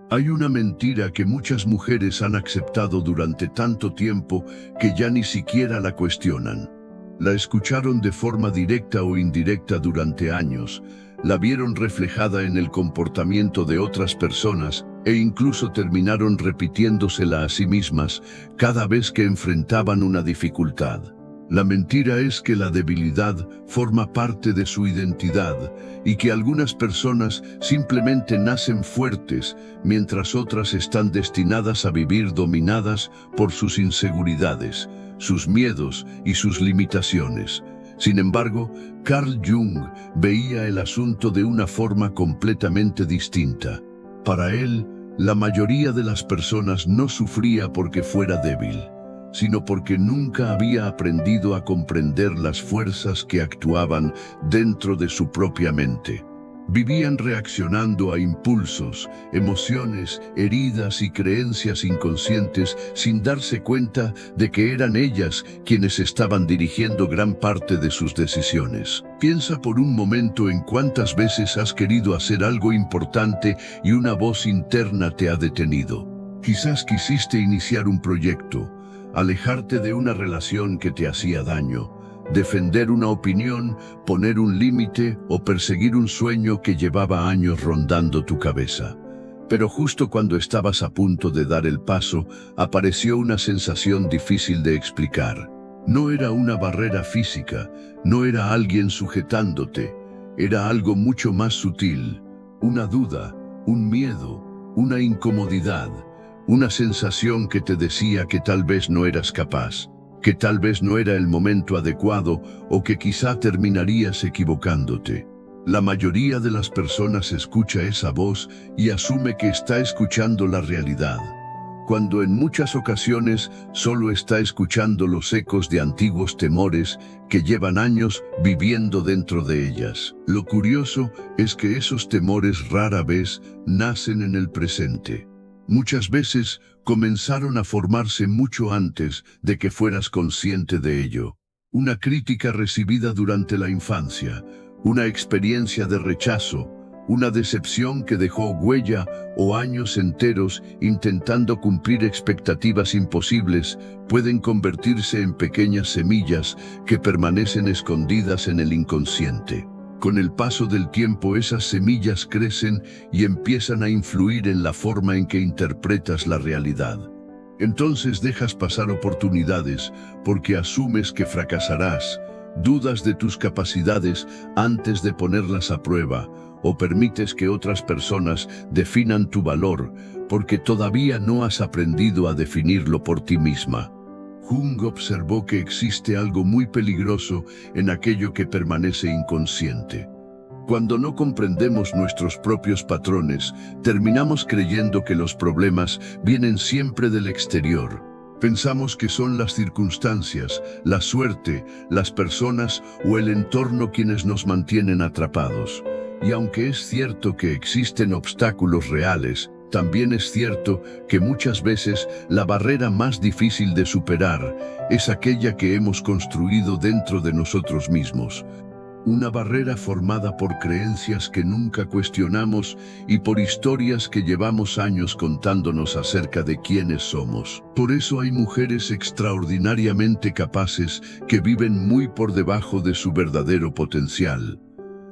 Hay una mentira que muchas mujeres han aceptado durante tanto tiempo que ya ni siquiera la cuestionan. La escucharon de forma directa o indirecta durante años, la vieron reflejada en el comportamiento de otras personas e incluso terminaron repitiéndosela a sí mismas cada vez que enfrentaban una dificultad. La mentira es que la debilidad forma parte de su identidad y que algunas personas simplemente nacen fuertes, mientras otras están destinadas a vivir dominadas por sus inseguridades, sus miedos y sus limitaciones. Sin embargo, Carl Jung veía el asunto de una forma completamente distinta. Para él, la mayoría de las personas no sufría porque fuera débil, sino porque nunca había aprendido a comprender las fuerzas que actuaban dentro de su propia mente. Vivían reaccionando a impulsos, emociones, heridas y creencias inconscientes sin darse cuenta de que eran ellas quienes estaban dirigiendo gran parte de sus decisiones. Piensa por un momento en cuántas veces has querido hacer algo importante y una voz interna te ha detenido. Quizás quisiste iniciar un proyecto, alejarte de una relación que te hacía daño, defender una opinión, poner un límite o perseguir un sueño que llevaba años rondando tu cabeza. Pero justo cuando estabas a punto de dar el paso, apareció una sensación difícil de explicar. No era una barrera física, no era alguien sujetándote, era algo mucho más sutil, una duda, un miedo, una incomodidad, una sensación que te decía que tal vez no eras capaz, que tal vez no era el momento adecuado o que quizá terminarías equivocándote. La mayoría de las personas escucha esa voz y asume que está escuchando la realidad, cuando en muchas ocasiones solo está escuchando los ecos de antiguos temores que llevan años viviendo dentro de ellas. Lo curioso es que esos temores rara vez nacen en el presente. Muchas veces comenzaron a formarse mucho antes de que fueras consciente de ello. Una crítica recibida durante la infancia, una experiencia de rechazo, una decepción que dejó huella o años enteros intentando cumplir expectativas imposibles pueden convertirse en pequeñas semillas que permanecen escondidas en el inconsciente. Con el paso del tiempo esas semillas crecen y empiezan a influir en la forma en que interpretas la realidad. Entonces dejas pasar oportunidades porque asumes que fracasarás, dudas de tus capacidades antes de ponerlas a prueba, o permites que otras personas definan tu valor porque todavía no has aprendido a definirlo por ti misma. Jung observó que existe algo muy peligroso en aquello que permanece inconsciente. Cuando no comprendemos nuestros propios patrones, terminamos creyendo que los problemas vienen siempre del exterior. Pensamos que son las circunstancias, la suerte, las personas o el entorno quienes nos mantienen atrapados. Y aunque es cierto que existen obstáculos reales, también es cierto que muchas veces la barrera más difícil de superar es aquella que hemos construido dentro de nosotros mismos. Una barrera formada por creencias que nunca cuestionamos y por historias que llevamos años contándonos acerca de quiénes somos. Por eso hay mujeres extraordinariamente capaces que viven muy por debajo de su verdadero potencial.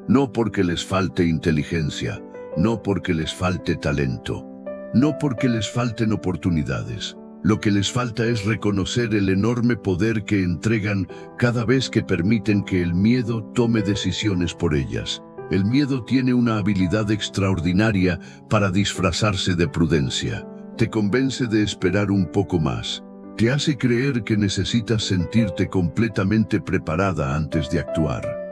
No porque les falte inteligencia, no porque les falte talento, no porque les falten oportunidades. Lo que les falta es reconocer el enorme poder que entregan cada vez que permiten que el miedo tome decisiones por ellas. El miedo tiene una habilidad extraordinaria para disfrazarse de prudencia. Te convence de esperar un poco más. Te hace creer que necesitas sentirte completamente preparada antes de actuar.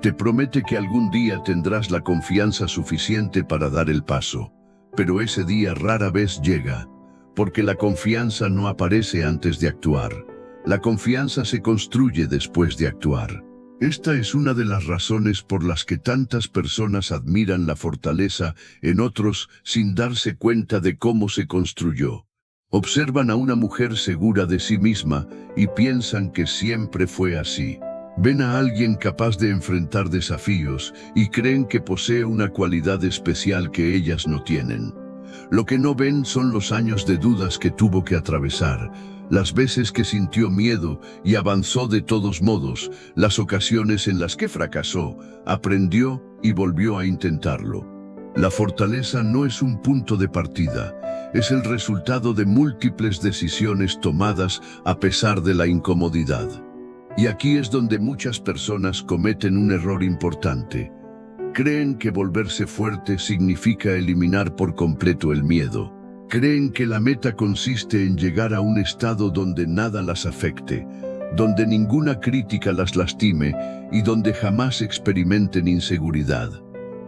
Te promete que algún día tendrás la confianza suficiente para dar el paso, pero ese día rara vez llega, porque la confianza no aparece antes de actuar. La confianza se construye después de actuar. Esta es una de las razones por las que tantas personas admiran la fortaleza en otros sin darse cuenta de cómo se construyó. Observan a una mujer segura de sí misma y piensan que siempre fue así. Ven a alguien capaz de enfrentar desafíos y creen que posee una cualidad especial que ellas no tienen. Lo que no ven son los años de dudas que tuvo que atravesar, las veces que sintió miedo y avanzó de todos modos, las ocasiones en las que fracasó, aprendió y volvió a intentarlo. La fortaleza no es un punto de partida, es el resultado de múltiples decisiones tomadas a pesar de la incomodidad. Y aquí es donde muchas personas cometen un error importante. Creen que volverse fuerte significa eliminar por completo el miedo. Creen que la meta consiste en llegar a un estado donde nada las afecte, donde ninguna crítica las lastime y donde jamás experimenten inseguridad.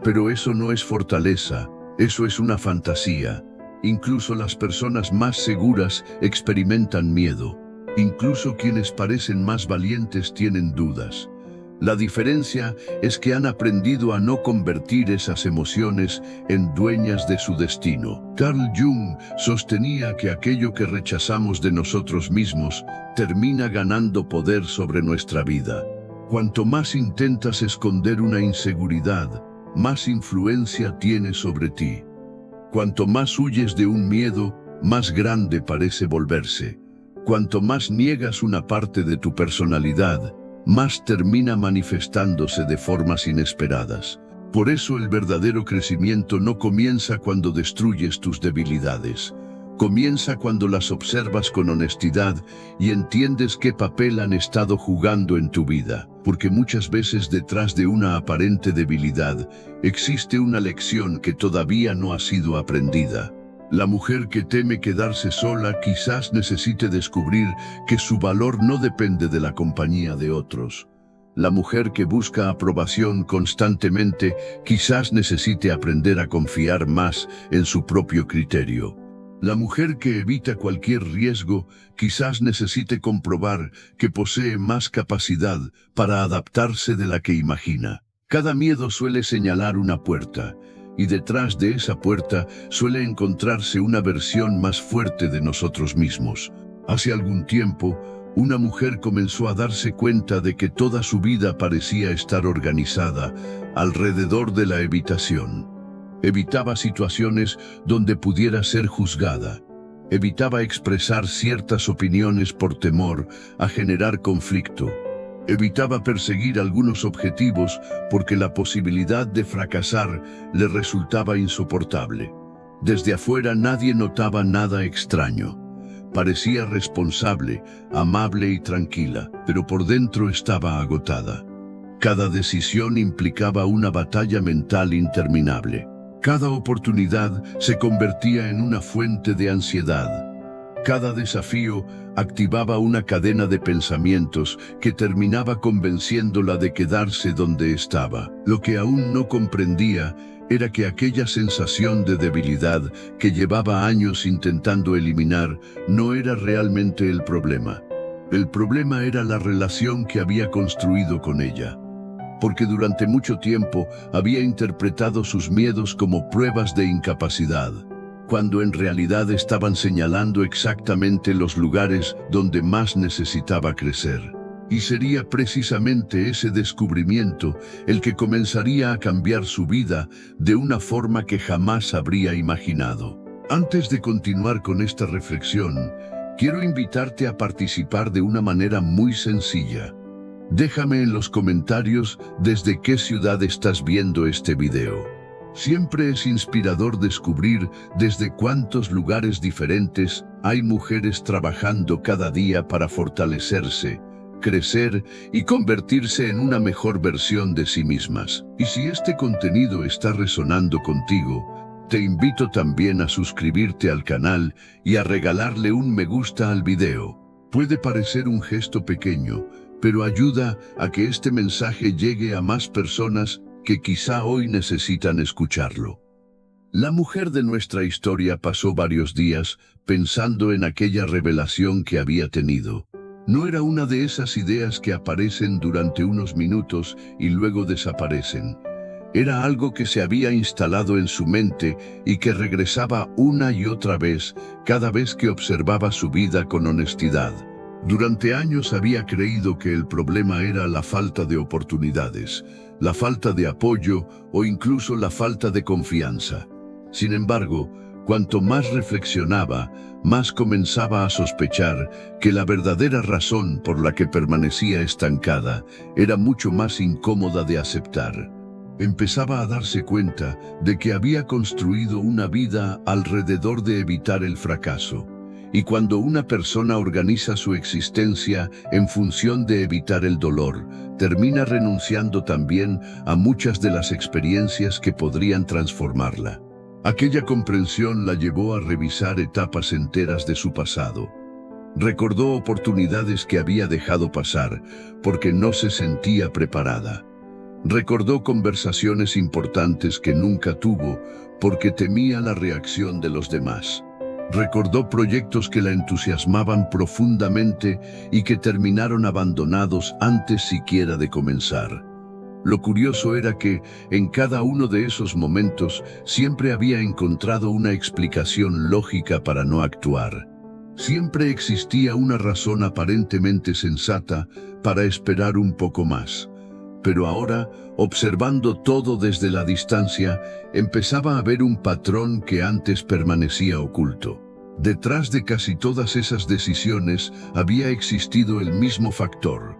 Pero eso no es fortaleza, eso es una fantasía. Incluso las personas más seguras experimentan miedo. Incluso quienes parecen más valientes tienen dudas. La diferencia es que han aprendido a no convertir esas emociones en dueñas de su destino. Carl Jung sostenía que aquello que rechazamos de nosotros mismos termina ganando poder sobre nuestra vida. Cuanto más intentas esconder una inseguridad, más influencia tiene sobre ti. Cuanto más huyes de un miedo, más grande parece volverse. Cuanto más niegas una parte de tu personalidad, más termina manifestándose de formas inesperadas. Por eso el verdadero crecimiento no comienza cuando destruyes tus debilidades. Comienza cuando las observas con honestidad y entiendes qué papel han estado jugando en tu vida. Porque muchas veces detrás de una aparente debilidad existe una lección que todavía no ha sido aprendida. La mujer que teme quedarse sola quizás necesite descubrir que su valor no depende de la compañía de otros. La mujer que busca aprobación constantemente quizás necesite aprender a confiar más en su propio criterio. La mujer que evita cualquier riesgo quizás necesite comprobar que posee más capacidad para adaptarse de la que imagina. Cada miedo suele señalar una puerta, y detrás de esa puerta suele encontrarse una versión más fuerte de nosotros mismos. Hace algún tiempo, una mujer comenzó a darse cuenta de que toda su vida parecía estar organizada alrededor de la evitación. Evitaba situaciones donde pudiera ser juzgada. Evitaba expresar ciertas opiniones por temor a generar conflicto. Evitaba perseguir algunos objetivos porque la posibilidad de fracasar le resultaba insoportable. Desde afuera nadie notaba nada extraño. Parecía responsable, amable y tranquila, pero por dentro estaba agotada. Cada decisión implicaba una batalla mental interminable. Cada oportunidad se convertía en una fuente de ansiedad. Cada desafío activaba una cadena de pensamientos que terminaba convenciéndola de quedarse donde estaba. Lo que aún no comprendía era que aquella sensación de debilidad que llevaba años intentando eliminar no era realmente el problema. El problema era la relación que había construido con ella. Porque durante mucho tiempo había interpretado sus miedos como pruebas de incapacidad, cuando en realidad estaban señalando exactamente los lugares donde más necesitaba crecer. Y sería precisamente ese descubrimiento el que comenzaría a cambiar su vida de una forma que jamás habría imaginado. Antes de continuar con esta reflexión, quiero invitarte a participar de una manera muy sencilla. Déjame en los comentarios desde qué ciudad estás viendo este video. Siempre es inspirador descubrir desde cuántos lugares diferentes hay mujeres trabajando cada día para fortalecerse, crecer y convertirse en una mejor versión de sí mismas. Y si este contenido está resonando contigo, te invito también a suscribirte al canal y a regalarle un me gusta al video. Puede parecer un gesto pequeño, pero ayuda a que este mensaje llegue a más personas que quizá hoy necesitan escucharlo. La mujer de nuestra historia pasó varios días pensando en aquella revelación que había tenido. No era una de esas ideas que aparecen durante unos minutos y luego desaparecen. Era algo que se había instalado en su mente y que regresaba una y otra vez cada vez que observaba su vida con honestidad. Durante años había creído que el problema era la falta de oportunidades, la falta de apoyo o incluso la falta de confianza. Sin embargo, Cuanto más reflexionaba, más comenzaba a sospechar que la verdadera razón por la que permanecía estancada era mucho más incómoda de aceptar. Empezaba a darse cuenta de que había construido una vida alrededor de evitar el fracaso. Y cuando una persona organiza su existencia en función de evitar el dolor, termina renunciando también a muchas de las experiencias que podrían transformarla. Aquella comprensión la llevó a revisar etapas enteras de su pasado. Recordó oportunidades que había dejado pasar porque no se sentía preparada. Recordó conversaciones importantes que nunca tuvo porque temía la reacción de los demás. Recordó proyectos que la entusiasmaban profundamente y que terminaron abandonados antes siquiera de comenzar. Lo curioso era que, en cada uno de esos momentos, siempre había encontrado una explicación lógica para no actuar. Siempre existía una razón aparentemente sensata para esperar un poco más. Pero ahora, observando todo desde la distancia, empezaba a ver un patrón que antes permanecía oculto. Detrás de casi todas esas decisiones había existido el mismo factor: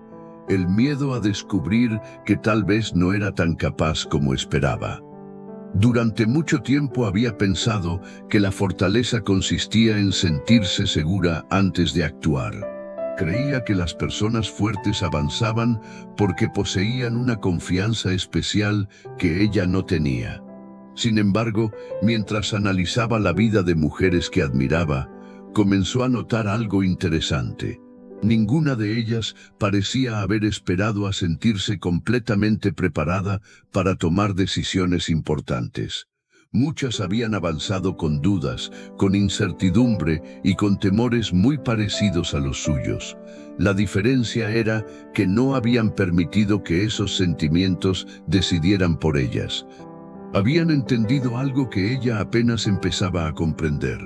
el miedo a descubrir que tal vez no era tan capaz como esperaba. Durante mucho tiempo había pensado que la fortaleza consistía en sentirse segura antes de actuar. Creía que las personas fuertes avanzaban porque poseían una confianza especial que ella no tenía. Sin embargo, mientras analizaba la vida de mujeres que admiraba, comenzó a notar algo interesante. Ninguna de ellas parecía haber esperado a sentirse completamente preparada para tomar decisiones importantes. Muchas habían avanzado con dudas, con incertidumbre y con temores muy parecidos a los suyos. La diferencia era que no habían permitido que esos sentimientos decidieran por ellas. Habían entendido algo que ella apenas empezaba a comprender.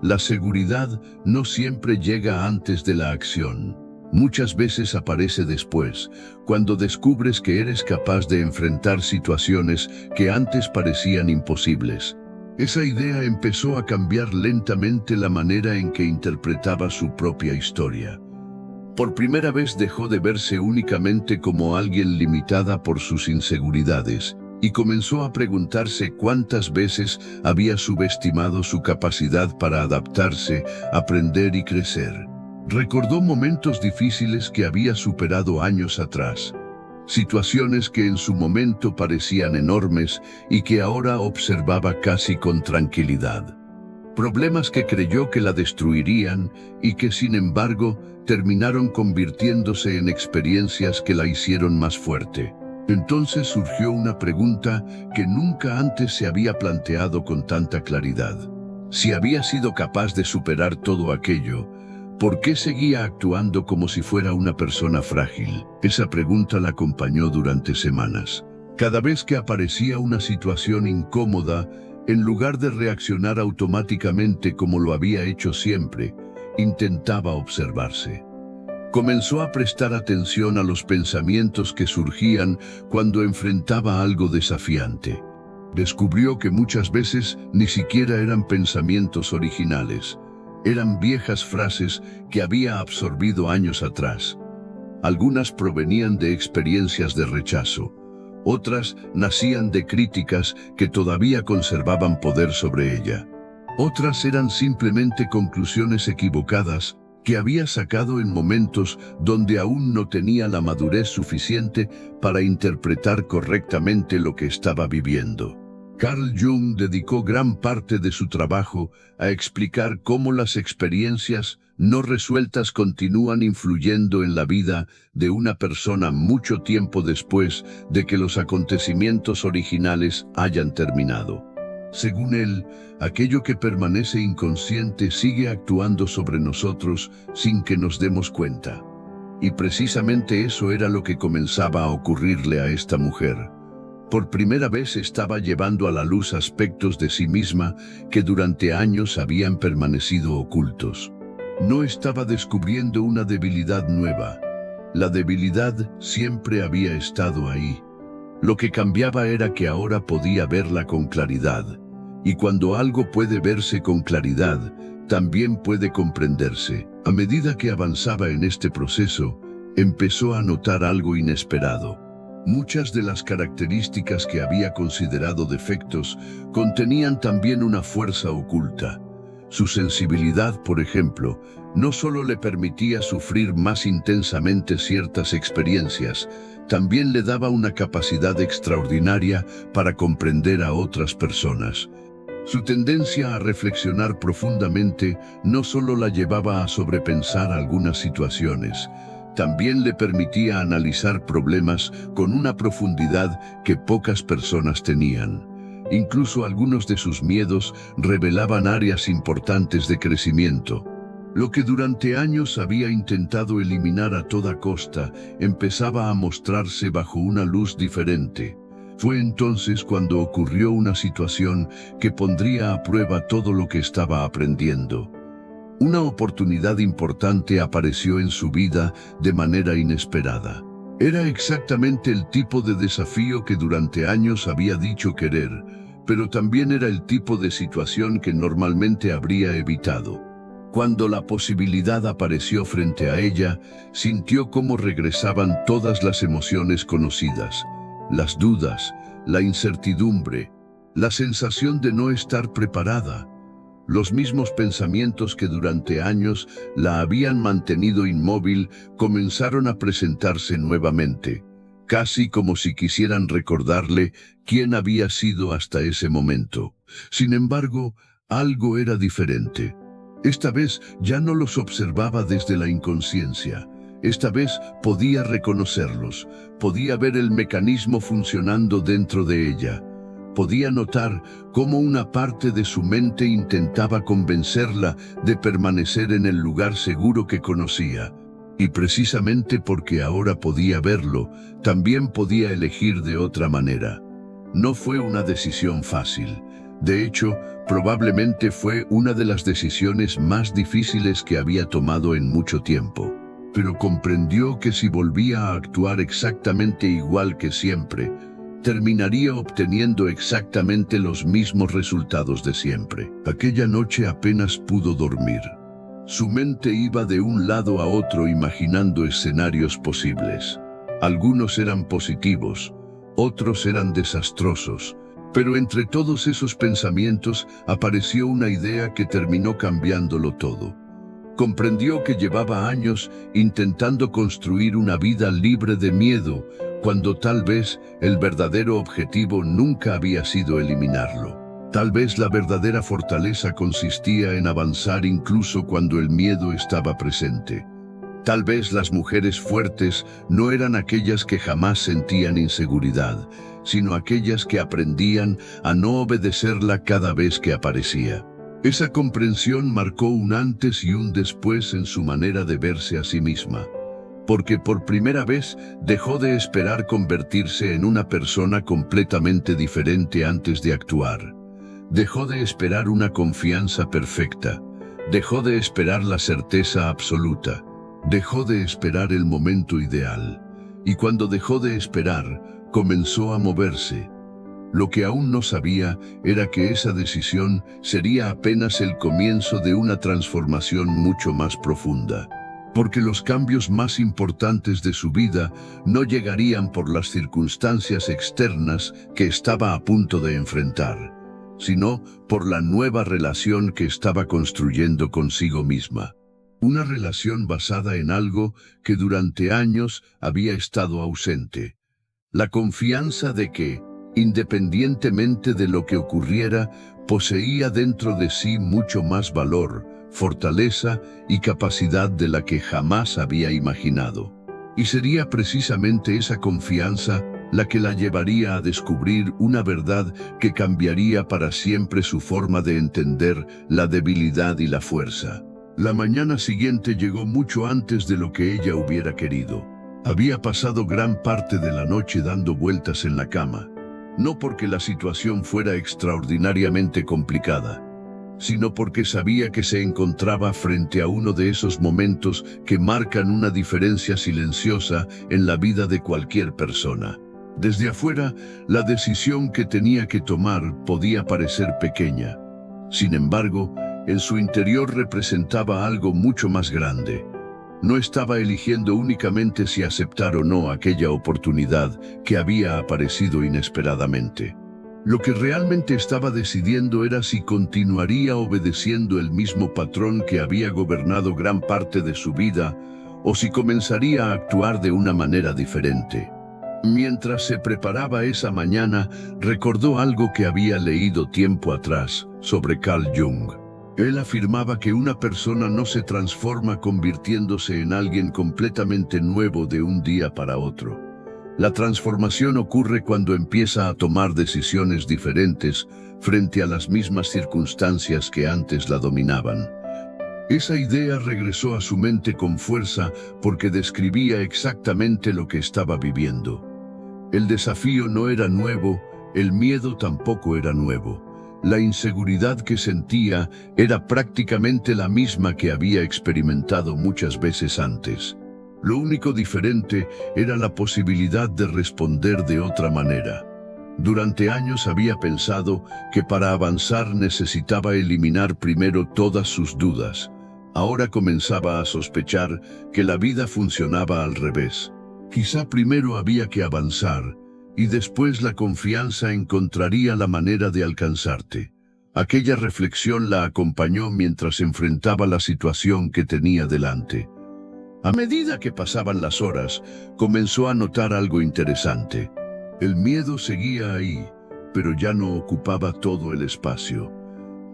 La seguridad no siempre llega antes de la acción. Muchas veces aparece después, cuando descubres que eres capaz de enfrentar situaciones que antes parecían imposibles. Esa idea empezó a cambiar lentamente la manera en que interpretaba su propia historia. Por primera vez dejó de verse únicamente como alguien limitada por sus inseguridades, y comenzó a preguntarse cuántas veces había subestimado su capacidad para adaptarse, aprender y crecer. Recordó momentos difíciles que había superado años atrás, situaciones que en su momento parecían enormes y que ahora observaba casi con tranquilidad. Problemas que creyó que la destruirían y que, sin embargo, terminaron convirtiéndose en experiencias que la hicieron más fuerte. Entonces surgió una pregunta que nunca antes se había planteado con tanta claridad. Si había sido capaz de superar todo aquello, ¿por qué seguía actuando como si fuera una persona frágil? Esa pregunta la acompañó durante semanas. Cada vez que aparecía una situación incómoda, en lugar de reaccionar automáticamente como lo había hecho siempre, intentaba observarse. Comenzó a prestar atención a los pensamientos que surgían cuando enfrentaba algo desafiante. Descubrió que muchas veces ni siquiera eran pensamientos originales. Eran viejas frases que había absorbido años atrás. Algunas provenían de experiencias de rechazo. Otras nacían de críticas que todavía conservaban poder sobre ella. Otras eran simplemente conclusiones equivocadas que había sacado en momentos donde aún no tenía la madurez suficiente para interpretar correctamente lo que estaba viviendo. Carl Jung dedicó gran parte de su trabajo a explicar cómo las experiencias no resueltas continúan influyendo en la vida de una persona mucho tiempo después de que los acontecimientos originales hayan terminado. Según él, aquello que permanece inconsciente sigue actuando sobre nosotros sin que nos demos cuenta. Y precisamente eso era lo que comenzaba a ocurrirle a esta mujer. Por primera vez estaba llevando a la luz aspectos de sí misma que durante años habían permanecido ocultos. No estaba descubriendo una debilidad nueva. La debilidad siempre había estado ahí. Lo que cambiaba era que ahora podía verla con claridad. Y cuando algo puede verse con claridad, también puede comprenderse. A medida que avanzaba en este proceso, empezó a notar algo inesperado. Muchas de las características que había considerado defectos contenían también una fuerza oculta. Su sensibilidad, por ejemplo, no solo le permitía sufrir más intensamente ciertas experiencias, también le daba una capacidad extraordinaria para comprender a otras personas. Su tendencia a reflexionar profundamente no solo la llevaba a sobrepensar algunas situaciones, también le permitía analizar problemas con una profundidad que pocas personas tenían. Incluso algunos de sus miedos revelaban áreas importantes de crecimiento. Lo que durante años había intentado eliminar a toda costa empezaba a mostrarse bajo una luz diferente. Fue entonces cuando ocurrió una situación que pondría a prueba todo lo que estaba aprendiendo. Una oportunidad importante apareció en su vida de manera inesperada. Era exactamente el tipo de desafío que durante años había dicho querer, pero también era el tipo de situación que normalmente habría evitado. Cuando la posibilidad apareció frente a ella, sintió cómo regresaban todas las emociones conocidas, las dudas, la incertidumbre, la sensación de no estar preparada. Los mismos pensamientos que durante años la habían mantenido inmóvil comenzaron a presentarse nuevamente, casi como si quisieran recordarle quién había sido hasta ese momento. Sin embargo, algo era diferente. Esta vez ya no los observaba desde la inconsciencia. Esta vez podía reconocerlos, podía ver el mecanismo funcionando dentro de ella. Podía notar cómo una parte de su mente intentaba convencerla de permanecer en el lugar seguro que conocía. Y precisamente porque ahora podía verlo, también podía elegir de otra manera. No fue una decisión fácil. De hecho, probablemente fue una de las decisiones más difíciles que había tomado en mucho tiempo. Pero comprendió que si volvía a actuar exactamente igual que siempre, terminaría obteniendo exactamente los mismos resultados de siempre. Aquella noche apenas pudo dormir. Su mente iba de un lado a otro imaginando escenarios posibles. Algunos eran positivos, otros eran desastrosos, pero entre todos esos pensamientos apareció una idea que terminó cambiándolo todo. Comprendió que llevaba años intentando construir una vida libre de miedo, cuando tal vez el verdadero objetivo nunca había sido eliminarlo. Tal vez la verdadera fortaleza consistía en avanzar incluso cuando el miedo estaba presente. Tal vez las mujeres fuertes no eran aquellas que jamás sentían inseguridad, sino aquellas que aprendían a no obedecerla cada vez que aparecía. Esa comprensión marcó un antes y un después en su manera de verse a sí misma, porque por primera vez dejó de esperar convertirse en una persona completamente diferente antes de actuar. Dejó de esperar una confianza perfecta, dejó de esperar la certeza absoluta, dejó de esperar el momento ideal, y cuando dejó de esperar, comenzó a moverse. Lo que aún no sabía era que esa decisión sería apenas el comienzo de una transformación mucho más profunda. Porque los cambios más importantes de su vida no llegarían por las circunstancias externas que estaba a punto de enfrentar, sino por la nueva relación que estaba construyendo consigo misma. Una relación basada en algo que durante años había estado ausente. La confianza de que, independientemente de lo que ocurriera, poseía dentro de sí mucho más valor, fortaleza y capacidad de la que jamás había imaginado. Y sería precisamente esa confianza la que la llevaría a descubrir una verdad que cambiaría para siempre su forma de entender la debilidad y la fuerza. La mañana siguiente llegó mucho antes de lo que ella hubiera querido. Había pasado gran parte de la noche dando vueltas en la cama, no porque la situación fuera extraordinariamente complicada, sino porque sabía que se encontraba frente a uno de esos momentos que marcan una diferencia silenciosa en la vida de cualquier persona. Desde afuera, la decisión que tenía que tomar podía parecer pequeña. Sin embargo, en su interior representaba algo mucho más grande. No estaba eligiendo únicamente si aceptar o no aquella oportunidad que había aparecido inesperadamente. Lo que realmente estaba decidiendo era si continuaría obedeciendo el mismo patrón que había gobernado gran parte de su vida, o si comenzaría a actuar de una manera diferente. Mientras se preparaba esa mañana, recordó algo que había leído tiempo atrás sobre Carl Jung. Él afirmaba que una persona no se transforma convirtiéndose en alguien completamente nuevo de un día para otro. La transformación ocurre cuando empieza a tomar decisiones diferentes frente a las mismas circunstancias que antes la dominaban. Esa idea regresó a su mente con fuerza porque describía exactamente lo que estaba viviendo. El desafío no era nuevo, el miedo tampoco era nuevo. La inseguridad que sentía era prácticamente la misma que había experimentado muchas veces antes. Lo único diferente era la posibilidad de responder de otra manera. Durante años había pensado que para avanzar necesitaba eliminar primero todas sus dudas. Ahora comenzaba a sospechar que la vida funcionaba al revés. Quizá primero había que avanzar, y después la confianza encontraría la manera de alcanzarte. Aquella reflexión la acompañó mientras enfrentaba la situación que tenía delante. A medida que pasaban las horas, comenzó a notar algo interesante. El miedo seguía ahí, pero ya no ocupaba todo el espacio.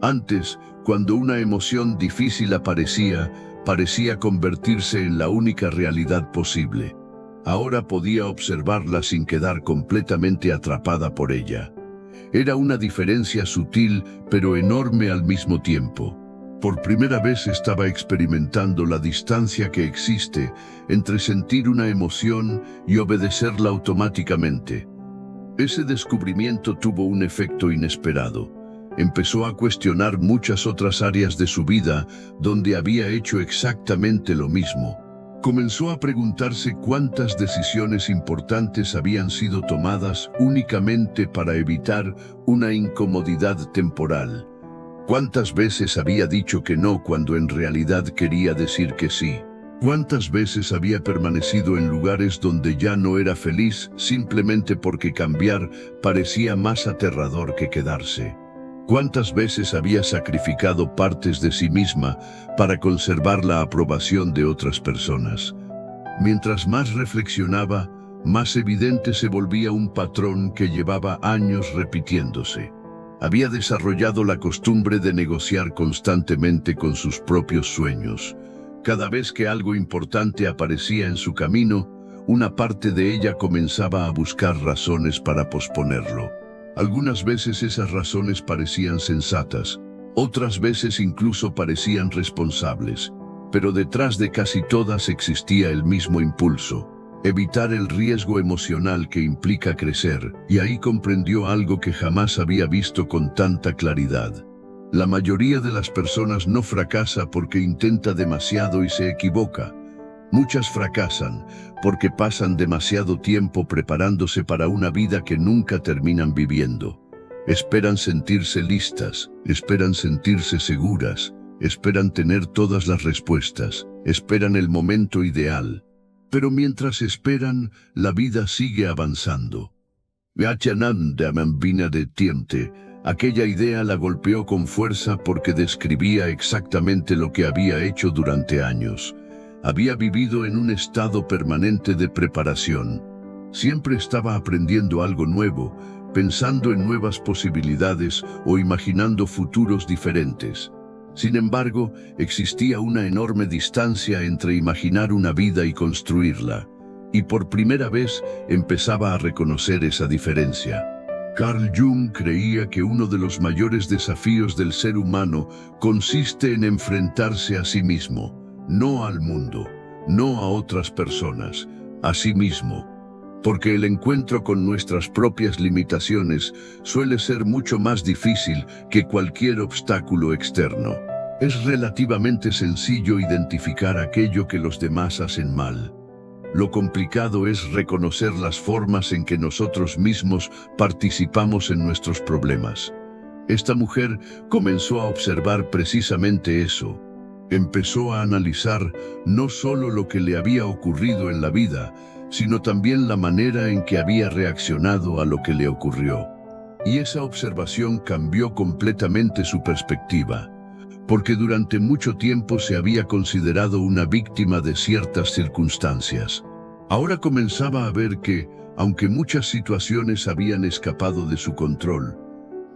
Antes, cuando una emoción difícil aparecía, parecía convertirse en la única realidad posible. Ahora podía observarla sin quedar completamente atrapada por ella. Era una diferencia sutil, pero enorme al mismo tiempo. Por primera vez estaba experimentando la distancia que existe entre sentir una emoción y obedecerla automáticamente. Ese descubrimiento tuvo un efecto inesperado. Empezó a cuestionar muchas otras áreas de su vida donde había hecho exactamente lo mismo. Comenzó a preguntarse cuántas decisiones importantes habían sido tomadas únicamente para evitar una incomodidad temporal. ¿Cuántas veces había dicho que no cuando en realidad quería decir que sí? ¿Cuántas veces había permanecido en lugares donde ya no era feliz simplemente porque cambiar parecía más aterrador que quedarse? ¿Cuántas veces había sacrificado partes de sí misma para conservar la aprobación de otras personas? Mientras más reflexionaba, más evidente se volvía un patrón que llevaba años repitiéndose. Había desarrollado la costumbre de negociar constantemente con sus propios sueños. Cada vez que algo importante aparecía en su camino, una parte de ella comenzaba a buscar razones para posponerlo. Algunas veces esas razones parecían sensatas, otras veces incluso parecían responsables, pero detrás de casi todas existía el mismo impulso: evitar el riesgo emocional que implica crecer, y ahí comprendió algo que jamás había visto con tanta claridad. La mayoría de las personas no fracasa porque intenta demasiado y se equivoca. Muchas fracasan porque pasan demasiado tiempo preparándose para una vida que nunca terminan viviendo. Esperan sentirse listas, esperan sentirse seguras, esperan tener todas las respuestas, esperan el momento ideal. Pero mientras esperan, la vida sigue avanzando. Aquella idea la golpeó con fuerza porque describía exactamente lo que había hecho durante años. Había vivido en un estado permanente de preparación. Siempre estaba aprendiendo algo nuevo, pensando en nuevas posibilidades o imaginando futuros diferentes. Sin embargo, existía una enorme distancia entre imaginar una vida y construirla, y por primera vez empezaba a reconocer esa diferencia. Carl Jung creía que uno de los mayores desafíos del ser humano consiste en enfrentarse a sí mismo, no al mundo, no a otras personas, a sí mismo. Porque el encuentro con nuestras propias limitaciones suele ser mucho más difícil que cualquier obstáculo externo. Es relativamente sencillo identificar aquello que los demás hacen mal. Lo complicado es reconocer las formas en que nosotros mismos participamos en nuestros problemas. Esta mujer comenzó a observar precisamente eso. Empezó a analizar no solo lo que le había ocurrido en la vida, sino también la manera en que había reaccionado a lo que le ocurrió. Y esa observación cambió completamente su perspectiva, porque durante mucho tiempo se había considerado una víctima de ciertas circunstancias. Ahora comenzaba a ver que, aunque muchas situaciones habían escapado de su control,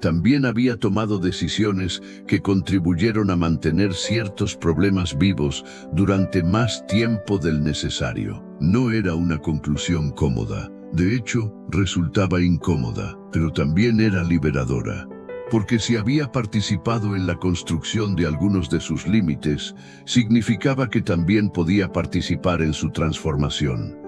también había tomado decisiones que contribuyeron a mantener ciertos problemas vivos durante más tiempo del necesario. No era una conclusión cómoda. De hecho, resultaba incómoda, pero también era liberadora. Porque si había participado en la construcción de algunos de sus límites, significaba que también podía participar en su transformación.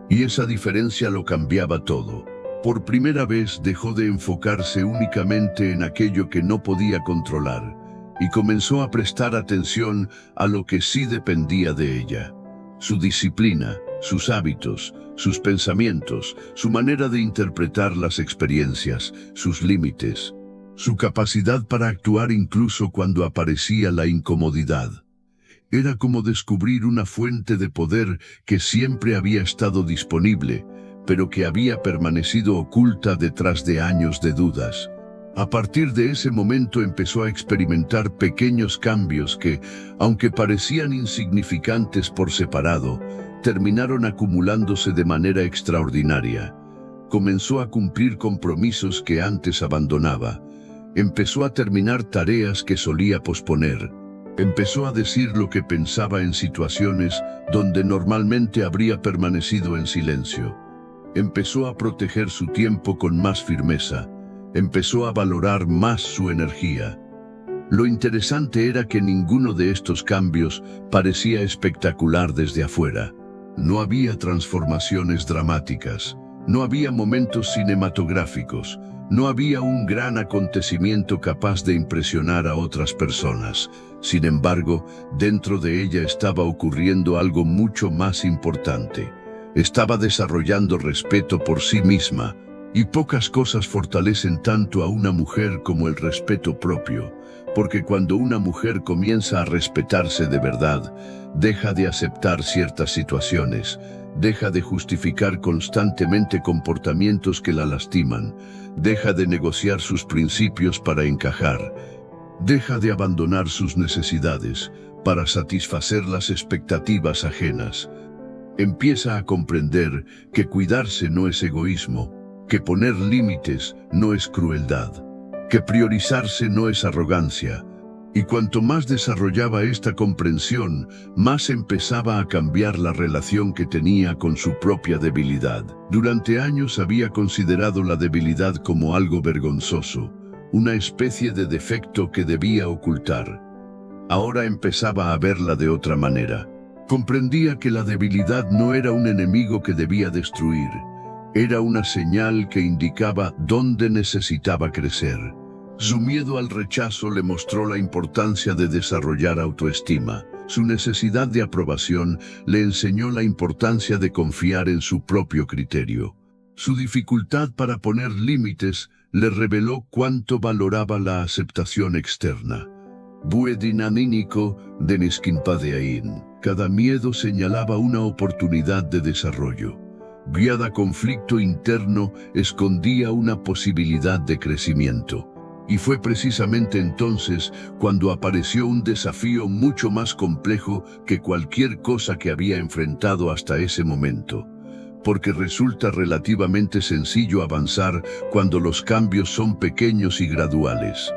Y esa diferencia lo cambiaba todo. Por primera vez dejó de enfocarse únicamente en aquello que no podía controlar y comenzó a prestar atención a lo que sí dependía de ella. Su disciplina, sus hábitos, sus pensamientos, su manera de interpretar las experiencias, sus límites, su capacidad para actuar incluso cuando aparecía la incomodidad. Era como descubrir una fuente de poder que siempre había estado disponible, pero que había permanecido oculta detrás de años de dudas. A partir de ese momento empezó a experimentar pequeños cambios que, aunque parecían insignificantes por separado, terminaron acumulándose de manera extraordinaria. Comenzó a cumplir compromisos que antes abandonaba. Empezó a terminar tareas que solía posponer. Empezó a decir lo que pensaba en situaciones donde normalmente habría permanecido en silencio. Empezó a proteger su tiempo con más firmeza. Empezó a valorar más su energía. Lo interesante era que ninguno de estos cambios parecía espectacular desde afuera. No había transformaciones dramáticas. No había momentos cinematográficos. No había un gran acontecimiento capaz de impresionar a otras personas. Sin embargo, dentro de ella estaba ocurriendo algo mucho más importante. Estaba desarrollando respeto por sí misma, y pocas cosas fortalecen tanto a una mujer como el respeto propio, porque cuando una mujer comienza a respetarse de verdad, deja de aceptar ciertas situaciones, deja de justificar constantemente comportamientos que la lastiman, deja de negociar sus principios para encajar, deja de abandonar sus necesidades para satisfacer las expectativas ajenas. Empieza a comprender que cuidarse no es egoísmo, que poner límites no es crueldad, que priorizarse no es arrogancia. Y cuanto más desarrollaba esta comprensión, más empezaba a cambiar la relación que tenía con su propia debilidad. Durante años había considerado la debilidad como algo vergonzoso, una especie de defecto que debía ocultar. Ahora empezaba a verla de otra manera. Comprendía que la debilidad no era un enemigo que debía destruir, era una señal que indicaba dónde necesitaba crecer. Su miedo al rechazo le mostró la importancia de desarrollar autoestima. Su necesidad de aprobación le enseñó la importancia de confiar en su propio criterio. Su dificultad para poner límites le reveló cuánto valoraba la aceptación externa. Buedinanínico de Nesquimpadeaín. Cada miedo señalaba una oportunidad de desarrollo. Cada conflicto interno escondía una posibilidad de crecimiento. Y fue precisamente entonces cuando apareció un desafío mucho más complejo que cualquier cosa que había enfrentado hasta ese momento. Porque resulta relativamente sencillo avanzar cuando los cambios son pequeños y graduales.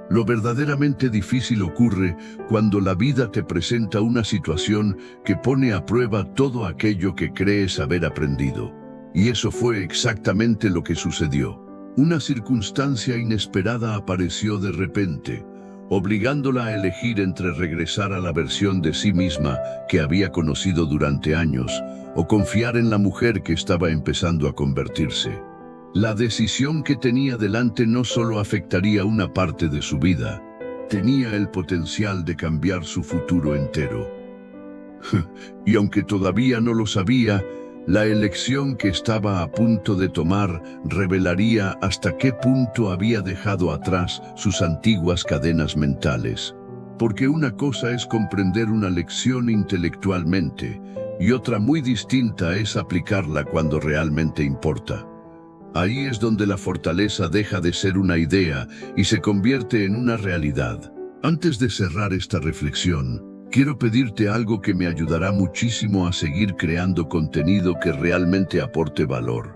Lo verdaderamente difícil ocurre cuando la vida te presenta una situación que pone a prueba todo aquello que crees haber aprendido. Y eso fue exactamente lo que sucedió. Una circunstancia inesperada apareció de repente, obligándola a elegir entre regresar a la versión de sí misma que había conocido durante años o confiar en la mujer que estaba empezando a convertirse. La decisión que tenía delante no solo afectaría una parte de su vida, tenía el potencial de cambiar su futuro entero. Y aunque todavía no lo sabía, La elección que estaba a punto de tomar revelaría hasta qué punto había dejado atrás sus antiguas cadenas mentales. Porque una cosa es comprender una lección intelectualmente y otra muy distinta es aplicarla cuando realmente importa. Ahí es donde la fortaleza deja de ser una idea y se convierte en una realidad. Antes de cerrar esta reflexión, quiero pedirte algo que me ayudará muchísimo a seguir creando contenido que realmente aporte valor.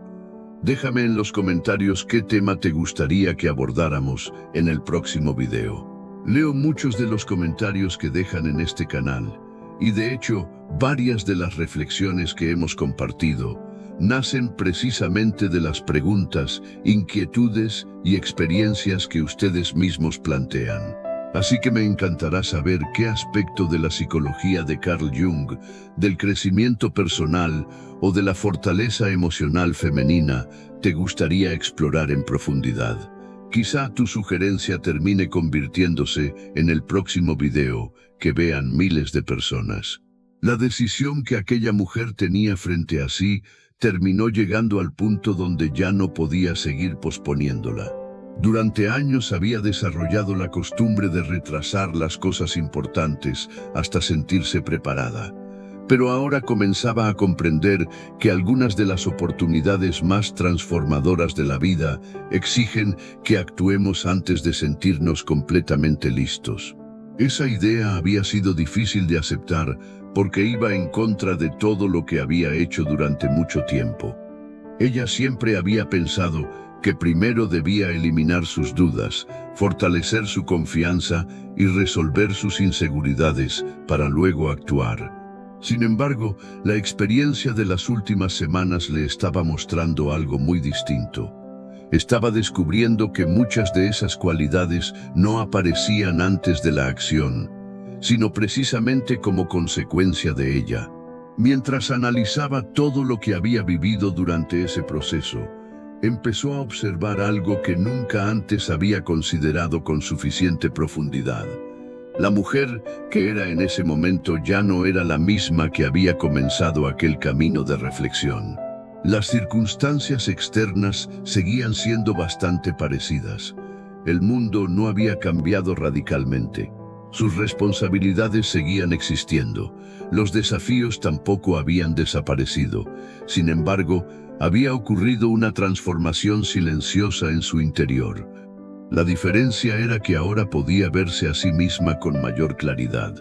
Déjame en los comentarios qué tema te gustaría que abordáramos en el próximo video. Leo muchos de los comentarios que dejan en este canal, y de hecho, varias de las reflexiones que hemos compartido nacen precisamente de las preguntas, inquietudes y experiencias que ustedes mismos plantean. Así que me encantará saber qué aspecto de la psicología de Carl Jung, del crecimiento personal o de la fortaleza emocional femenina te gustaría explorar en profundidad. Quizá tu sugerencia termine convirtiéndose en el próximo video que vean miles de personas. La decisión que aquella mujer tenía frente a sí terminó llegando al punto donde ya no podía seguir posponiéndola. Durante años había desarrollado la costumbre de retrasar las cosas importantes hasta sentirse preparada. Pero ahora comenzaba a comprender que algunas de las oportunidades más transformadoras de la vida exigen que actuemos antes de sentirnos completamente listos. Esa idea había sido difícil de aceptar porque iba en contra de todo lo que había hecho durante mucho tiempo. Ella siempre había pensado que primero debía eliminar sus dudas, fortalecer su confianza y resolver sus inseguridades para luego actuar. Sin embargo, la experiencia de las últimas semanas le estaba mostrando algo muy distinto. Estaba descubriendo que muchas de esas cualidades no aparecían antes de la acción, sino precisamente como consecuencia de ella. Mientras analizaba todo lo que había vivido durante ese proceso, empezó a observar algo que nunca antes había considerado con suficiente profundidad. La mujer que era en ese momento ya no era la misma que había comenzado aquel camino de reflexión. Las circunstancias externas seguían siendo bastante parecidas. El mundo no había cambiado radicalmente. Sus responsabilidades seguían existiendo. Los desafíos tampoco habían desaparecido. Sin embargo, había ocurrido una transformación silenciosa en su interior. La diferencia era que ahora podía verse a sí misma con mayor claridad.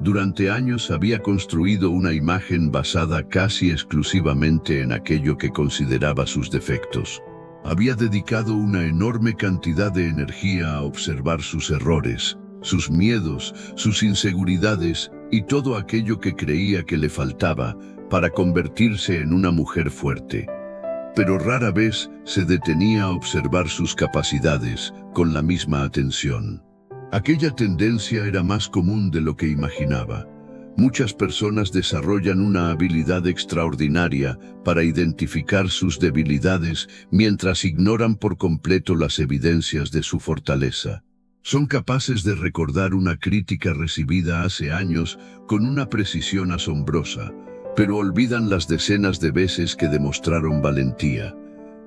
Durante años había construido una imagen basada casi exclusivamente en aquello que consideraba sus defectos. Había dedicado una enorme cantidad de energía a observar sus errores, sus miedos, sus inseguridades y todo aquello que creía que le faltaba para convertirse en una mujer fuerte. Pero rara vez se detenía a observar sus capacidades con la misma atención. Aquella tendencia era más común de lo que imaginaba. Muchas personas desarrollan una habilidad extraordinaria para identificar sus debilidades mientras ignoran por completo las evidencias de su fortaleza. Son capaces de recordar una crítica recibida hace años con una precisión asombrosa, pero olvidan las decenas de veces que demostraron valentía.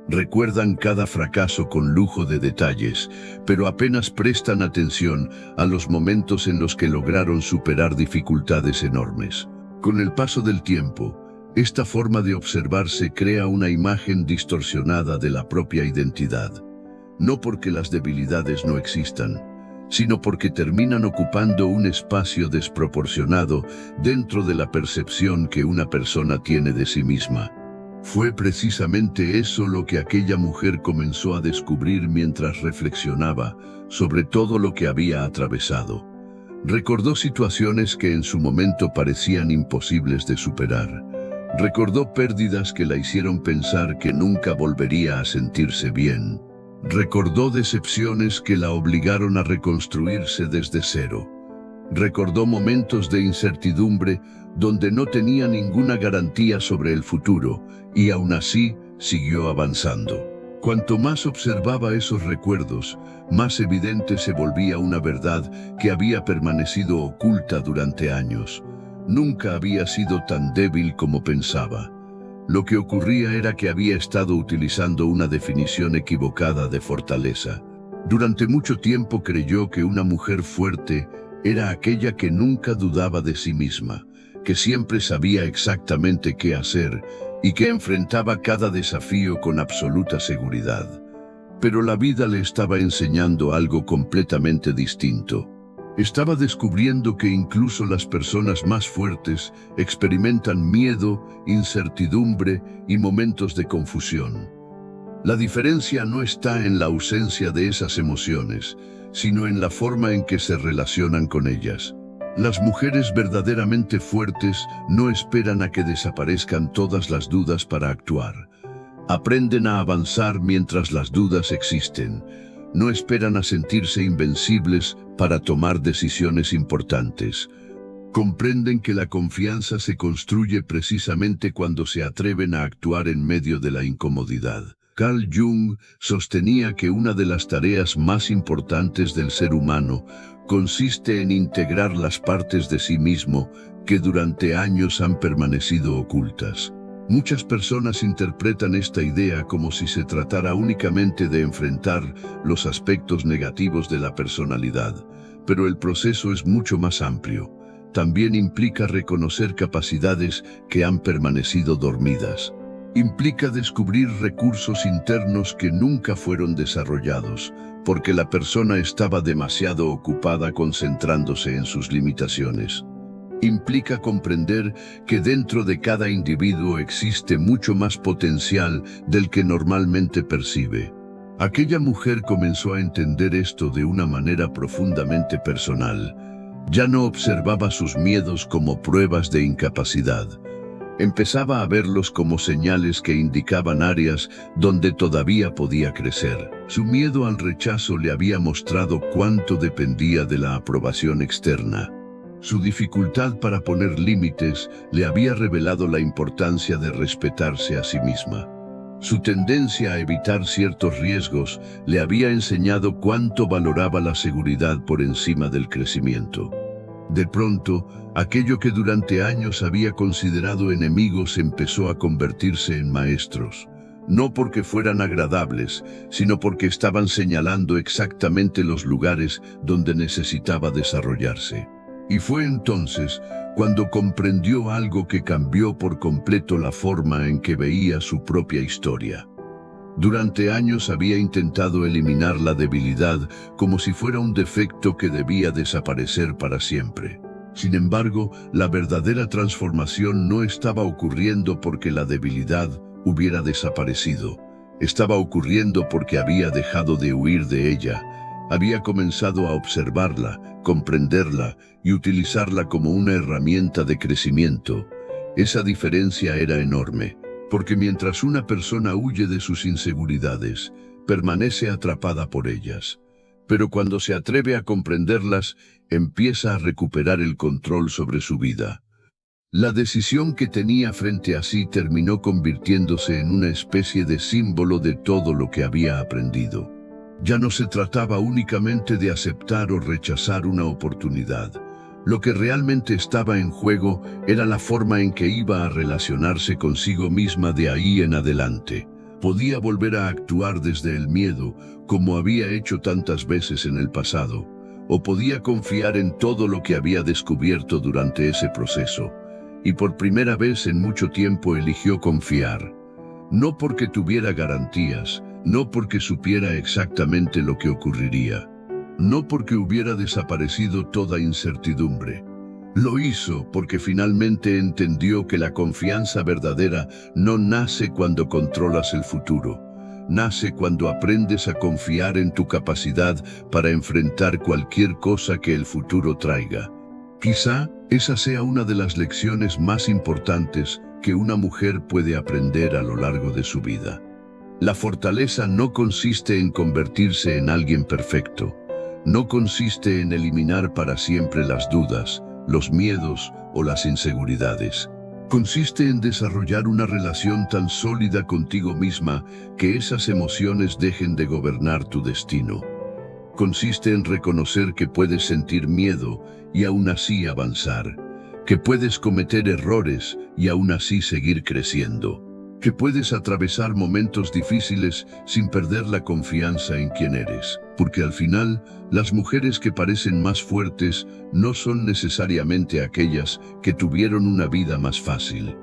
Recuerdan cada fracaso con lujo de detalles, pero apenas prestan atención a los momentos en los que lograron superar dificultades enormes. Con el paso del tiempo, esta forma de observarse crea una imagen distorsionada de la propia identidad. No porque las debilidades no existan, sino porque terminan ocupando un espacio desproporcionado dentro de la percepción que una persona tiene de sí misma. Fue precisamente eso lo que aquella mujer comenzó a descubrir mientras reflexionaba sobre todo lo que había atravesado. Recordó situaciones que en su momento parecían imposibles de superar. Recordó pérdidas que la hicieron pensar que nunca volvería a sentirse bien. Recordó decepciones que la obligaron a reconstruirse desde cero. Recordó momentos de incertidumbre donde no tenía ninguna garantía sobre el futuro y aún así siguió avanzando. Cuanto más observaba esos recuerdos, más evidente se volvía una verdad que había permanecido oculta durante años. Nunca había sido tan débil como pensaba. Lo que ocurría era que había estado utilizando una definición equivocada de fortaleza. Durante mucho tiempo creyó que una mujer fuerte era aquella que nunca dudaba de sí misma, que siempre sabía exactamente qué hacer y que enfrentaba cada desafío con absoluta seguridad. Pero la vida le estaba enseñando algo completamente distinto. Estaba descubriendo que incluso las personas más fuertes experimentan miedo, incertidumbre y momentos de confusión. La diferencia no está en la ausencia de esas emociones, sino en la forma en que se relacionan con ellas. Las mujeres verdaderamente fuertes no esperan a que desaparezcan todas las dudas para actuar. Aprenden a avanzar mientras las dudas existen. No esperan a sentirse invencibles para tomar decisiones importantes. Comprenden que la confianza se construye precisamente cuando se atreven a actuar en medio de la incomodidad. Carl Jung sostenía que una de las tareas más importantes del ser humano consiste en integrar las partes de sí mismo que durante años han permanecido ocultas. Muchas personas interpretan esta idea como si se tratara únicamente de enfrentar los aspectos negativos de la personalidad, pero el proceso es mucho más amplio. También implica reconocer capacidades que han permanecido dormidas. Implica descubrir recursos internos que nunca fueron desarrollados, porque la persona estaba demasiado ocupada concentrándose en sus limitaciones. Implica comprender que dentro de cada individuo existe mucho más potencial del que normalmente percibe. Aquella mujer comenzó a entender esto de una manera profundamente personal. Ya no observaba sus miedos como pruebas de incapacidad. Empezaba a verlos como señales que indicaban áreas donde todavía podía crecer. Su miedo al rechazo le había mostrado cuánto dependía de la aprobación externa. Su dificultad para poner límites le había revelado la importancia de respetarse a sí misma. Su tendencia a evitar ciertos riesgos le había enseñado cuánto valoraba la seguridad por encima del crecimiento. De pronto, aquello que durante años había considerado enemigos empezó a convertirse en maestros. No porque fueran agradables, sino porque estaban señalando exactamente los lugares donde necesitaba desarrollarse. Y fue entonces cuando comprendió algo que cambió por completo la forma en que veía su propia historia. Durante años había intentado eliminar la debilidad como si fuera un defecto que debía desaparecer para siempre. Sin embargo, la verdadera transformación no estaba ocurriendo porque la debilidad hubiera desaparecido. Estaba ocurriendo porque había dejado de huir de ella. Había comenzado a observarla, comprenderla y utilizarla como una herramienta de crecimiento. Esa diferencia era enorme, porque mientras una persona huye de sus inseguridades, permanece atrapada por ellas. Pero cuando se atreve a comprenderlas, empieza a recuperar el control sobre su vida. La decisión que tenía frente a sí terminó convirtiéndose en una especie de símbolo de todo lo que había aprendido. Ya no se trataba únicamente de aceptar o rechazar una oportunidad. Lo que realmente estaba en juego era la forma en que iba a relacionarse consigo misma de ahí en adelante. Podía volver a actuar desde el miedo, como había hecho tantas veces en el pasado, o podía confiar en todo lo que había descubierto durante ese proceso. Y por primera vez en mucho tiempo eligió confiar. No porque tuviera garantías, no porque supiera exactamente lo que ocurriría, no porque hubiera desaparecido toda incertidumbre. Lo hizo porque finalmente entendió que la confianza verdadera no nace cuando controlas el futuro. Nace cuando aprendes a confiar en tu capacidad para enfrentar cualquier cosa que el futuro traiga. Quizá esa sea una de las lecciones más importantes que una mujer puede aprender a lo largo de su vida. La fortaleza no consiste en convertirse en alguien perfecto. No consiste en eliminar para siempre las dudas, los miedos o las inseguridades. Consiste en desarrollar una relación tan sólida contigo misma que esas emociones dejen de gobernar tu destino. Consiste en reconocer que puedes sentir miedo y aún así avanzar, que puedes cometer errores y aún así seguir creciendo. que puedes atravesar momentos difíciles sin perder la confianza en quien eres. Porque al final, las mujeres que parecen más fuertes no son necesariamente aquellas que tuvieron una vida más fácil.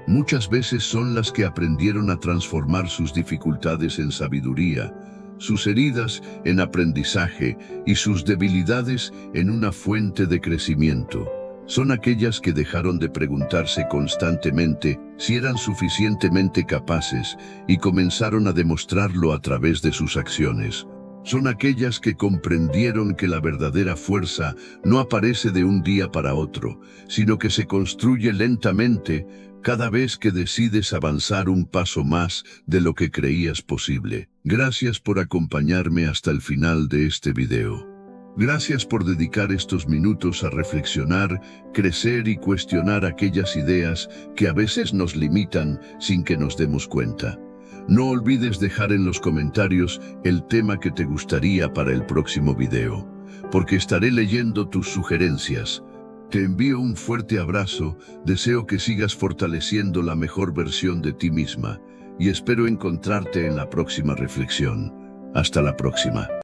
Muchas veces son las que aprendieron a transformar sus dificultades en sabiduría, sus heridas en aprendizaje y sus debilidades en una fuente de crecimiento. Son aquellas que dejaron de preguntarse constantemente si eran suficientemente capaces y comenzaron a demostrarlo a través de sus acciones. Son aquellas que comprendieron que la verdadera fuerza no aparece de un día para otro, sino que se construye lentamente cada vez que decides avanzar un paso más de lo que creías posible. Gracias por acompañarme hasta el final de este video. Gracias por dedicar estos minutos a reflexionar, crecer y cuestionar aquellas ideas que a veces nos limitan sin que nos demos cuenta. No olvides dejar en los comentarios el tema que te gustaría para el próximo video, porque estaré leyendo tus sugerencias. Te envío un fuerte abrazo, deseo que sigas fortaleciendo la mejor versión de ti misma y espero encontrarte en la próxima reflexión. Hasta la próxima.